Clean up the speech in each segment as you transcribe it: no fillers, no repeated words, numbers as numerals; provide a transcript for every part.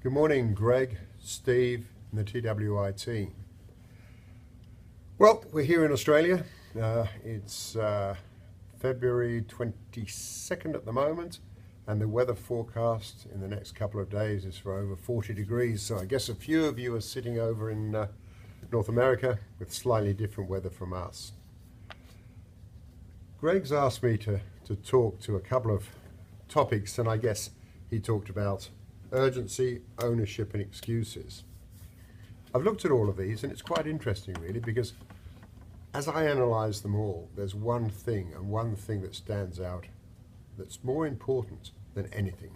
Good morning, Greg, Steve, and the TWI team. Well, we're here in Australia. It's February 22nd at the moment, and the weather forecast in the next couple of days is for over 40 degrees. So I guess a few of you are sitting over in North America with slightly different weather from us. Greg's asked me to talk to a couple of topics, and I guess he talked about urgency, ownership, and excuses. I've looked at all of these, and it's quite interesting, really, because as I analyse them all, there's one thing that stands out that's more important than anything: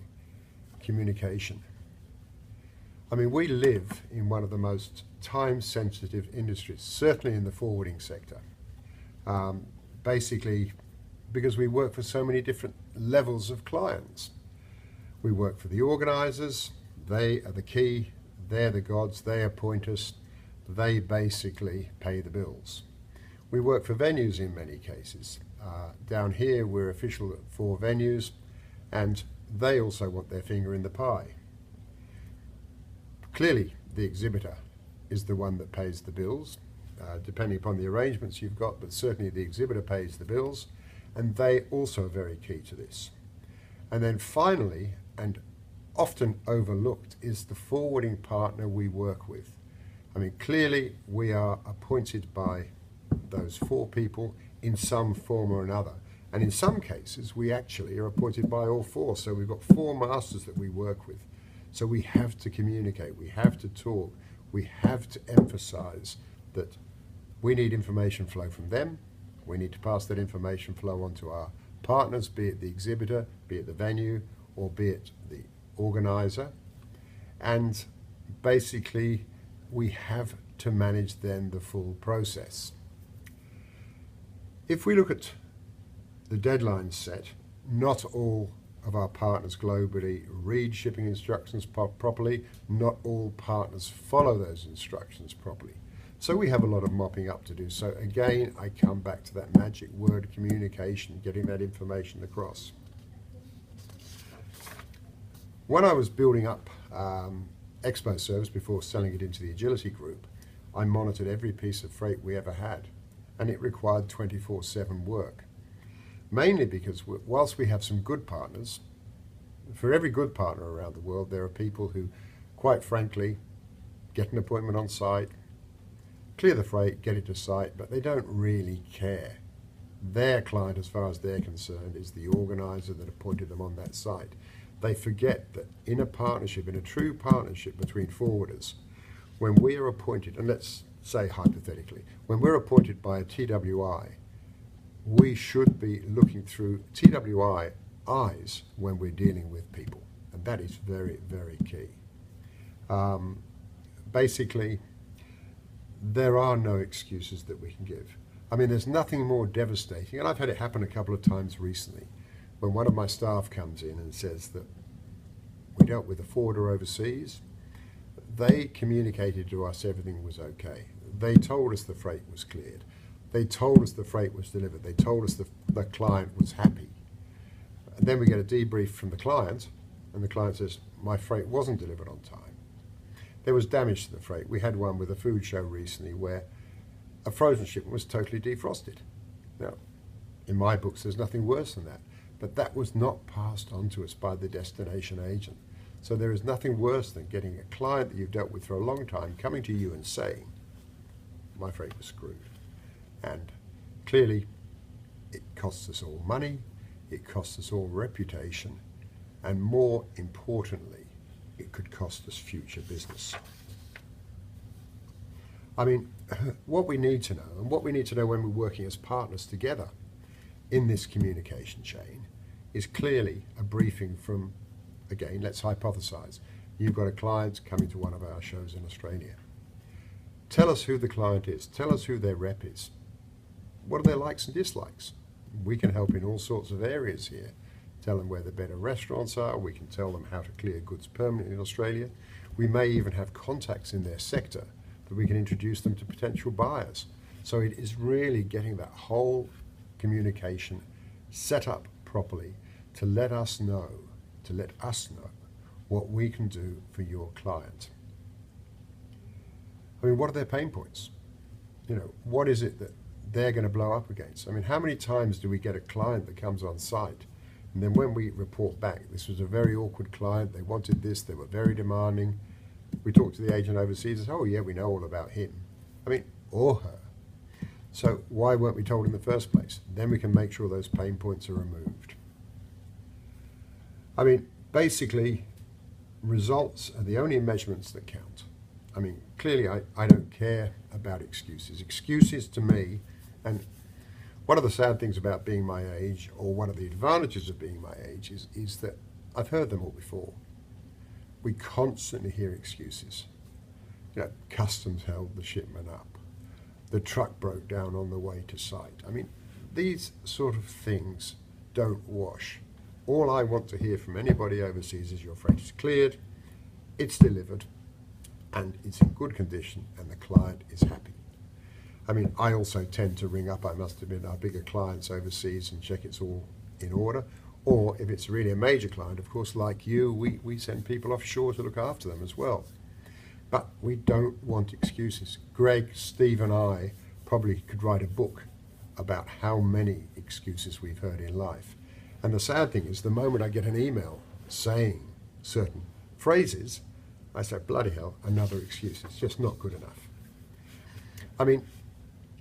communication. I mean, we live in one of the most time-sensitive industries, certainly in the forwarding sector. Basically, because we work for so many different levels of clients. We work for the organisers, they are the key, they're the gods, they appoint us, they basically pay the bills. We work for venues in many cases. Down here we're official for venues, and they also want their finger in the pie. Clearly the exhibitor is the one that pays the bills, depending upon the arrangements you've got, but certainly the exhibitor pays the bills, and they also are very key to this. And then finally, and often overlooked, is the forwarding partner we work with. I mean, clearly we are appointed by those four people in some form or another. And in some cases, we actually are appointed by all four. So we've got four masters that we work with. So we have to communicate, we have to talk, we have to emphasize that we need information flow from them. We need to pass that information flow on to our partners, be it the exhibitor, be it the venue, or be it the organizer. And basically, we have to manage then the full process. If we look at the deadlines set, not all of our partners globally read shipping instructions properly, not all partners follow those instructions properly. So we have a lot of mopping up to do. So again, I come back to that magic word, communication, getting that information across. When I was building up Expo Service before selling it into the Agility Group, I monitored every piece of freight we ever had, and it required 24/7 work. Mainly because whilst we have some good partners, for every good partner around the world, there are people who, quite frankly, get an appointment on site, clear the freight, get it to site, but they don't really care. Their client, as far as they're concerned, is the organizer that appointed them on that site. They forget that in a partnership, in a true partnership between forwarders, when we are appointed, and let's say hypothetically, when we're appointed by a TWI, we should be looking through TWI eyes when we're dealing with people. And that is very, very key. Basically, there are no excuses that we can give. I mean, there's nothing more devastating, and I've had it happen a couple of times recently, when one of my staff comes in and says that we dealt with a forwarder overseas. They communicated to us everything was okay. They told us the freight was cleared. They told us the freight was delivered. They told us the client was happy. And then we get a debrief from the client, and the client says, my freight wasn't delivered on time. There was damage to the freight. We had one with a food show recently where a frozen shipment was totally defrosted. Now, in my books, there's nothing worse than that. But that was not passed on to us by the destination agent. So there is nothing worse than getting a client that you've dealt with for a long time coming to you and saying, my freight was screwed. And clearly, it costs us all money, it costs us all reputation, and more importantly, it could cost us future business. I mean, what we need to know, and what we need to know when we're working as partners together in this communication chain, is clearly a briefing from, again, let's hypothesize. You've got a client coming to one of our shows in Australia. Tell us who the client is. Tell us who their rep is. What are their likes and dislikes? We can help in all sorts of areas here. Tell them where the better restaurants are. We can tell them how to clear goods permanently in Australia. We may even have contacts in their sector that we can introduce them to potential buyers. So it is really getting that whole communication set up properly to let us know what we can do for your client. I mean, what are their pain points? You know, what is it that they're going to blow up against? I mean, how many times do we get a client that comes on site, and then when we report back, this was a very awkward client, they wanted this, they were very demanding. We talk to the agent overseas and say, oh yeah, we know all about him. I mean, or her. So why weren't we told in the first place? Then we can make sure those pain points are removed. I mean, basically, results are the only measurements that count. I mean, clearly I don't care about excuses. Excuses to me, and one of the sad things about being my age, or one of the advantages of being my age, is that I've heard them all before. We constantly hear excuses. You know, customs held the shipment up. The truck broke down on the way to site. I mean, these sort of things don't wash. All I want to hear from anybody overseas is your freight is cleared, it's delivered, and it's in good condition, and the client is happy. I mean, I also tend to ring up, I must admit, our bigger clients overseas and check it's all in order. Or if it's really a major client, of course, like you, we send people offshore to look after them as well. But we don't want excuses. Greg, Steve, and I probably could write a book about how many excuses we've heard in life. And the sad thing is, the moment I get an email saying certain phrases, I say, bloody hell, another excuse. It's just not good enough. I mean,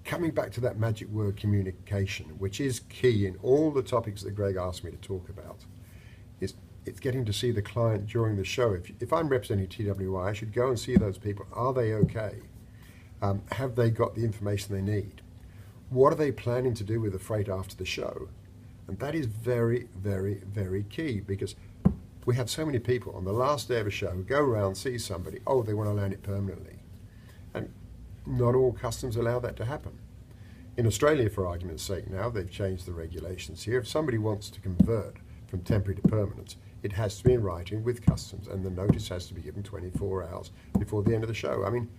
coming back to that magic word communication, which is key in all the topics that Greg asked me to talk about, it's getting to see the client during the show. If I'm representing TWI, I should go and see those people. Are they okay? Have they got the information they need? What are they planning to do with the freight after the show? And that is very, very, very key, because we have so many people on the last day of a show who go around, see somebody, oh, they want to land it permanently. And not all customs allow that to happen. In Australia, for argument's sake now, they've changed the regulations here. If somebody wants to convert from temporary to permanent, it has to be in writing with customs, and the notice has to be given 24 hours before the end of the show. I mean,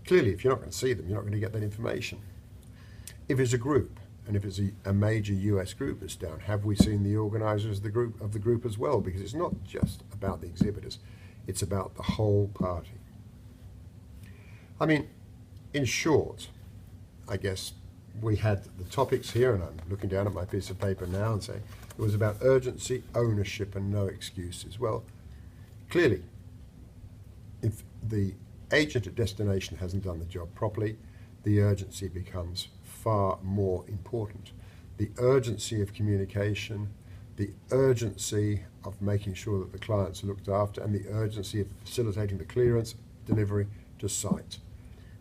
clearly, if you're not going to see them, you're not going to get that information. If it's a group, and if it's a major US group that's down, have we seen the organisers of the group as well? Because it's not just about the exhibitors, it's about the whole party. I mean, in short, I guess we had the topics here, and I'm looking down at my piece of paper now and saying it was about urgency, ownership, and no excuses. Well, clearly, if the agent at destination hasn't done the job properly, the urgency becomes far more important. The urgency of communication, the urgency of making sure that the clients are looked after, and the urgency of facilitating the clearance, delivery to site.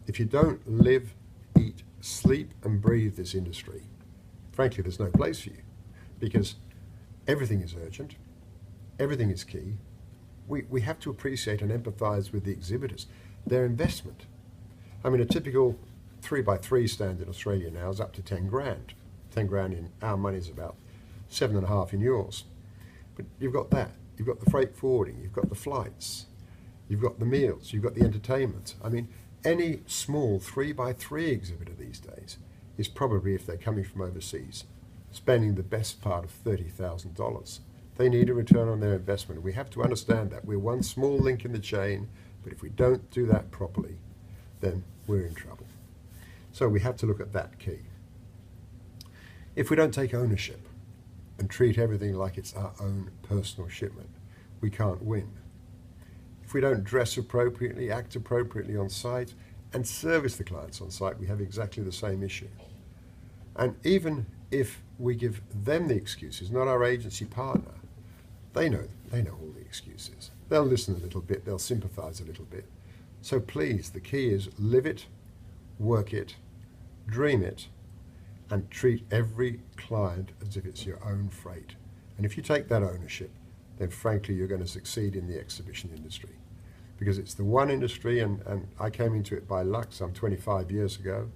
If you don't live, eat, sleep, and breathe this industry, frankly, there's no place for you, because everything is urgent, everything is key. We have to appreciate and empathize with the exhibitors, their investment. I mean, a typical 3x3 stand in Australia now is up to 10 grand. 10 grand in our money is about 7.5 in yours. But you've got that. You've got the freight forwarding. You've got the flights. You've got the meals. You've got the entertainment. I mean, any small 3x3 exhibitor these days is probably, if they're coming from overseas, spending the best part of $30,000. They need a return on their investment. We have to understand that. We're one small link in the chain, but if we don't do that properly, then we're in trouble. So we have to look at that key. If we don't take ownership and treat everything like it's our own personal shipment, we can't win. If we don't dress appropriately, act appropriately on site, and service the clients on site, we have exactly the same issue. And even if we give them the excuses, not our agency partner, they know all the excuses. They'll listen a little bit, they'll sympathize a little bit. So please, the key is live it, work it, dream it, and treat every client as if it's your own freight. And if you take that ownership, then frankly you're going to succeed in the exhibition industry. Because it's the one industry, and I came into it by luck some 25 years ago,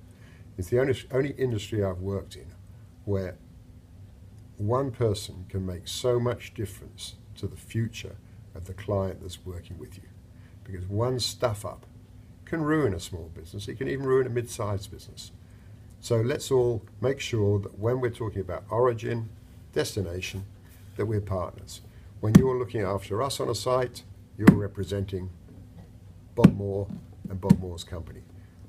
it's the only industry I've worked in where one person can make so much difference to the future of the client that's working with you. Because one stuff up can ruin a small business, it can even ruin a mid-sized business. So let's all make sure that when we're talking about origin, destination, that we're partners. When you're looking after us on a site, you're representing Bob Moore and Bob Moore's company.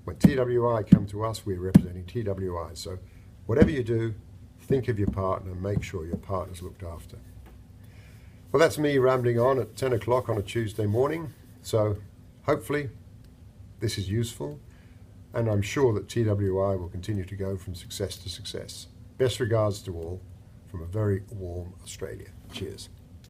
When TWI come to us, we're representing TWI. So whatever you do, think of your partner, make sure your partner's looked after. Well, that's me rambling on at 10 o'clock on a Tuesday morning. So hopefully this is useful, and I'm sure that TWI will continue to go from success to success. Best regards to all from a very warm Australia. Cheers.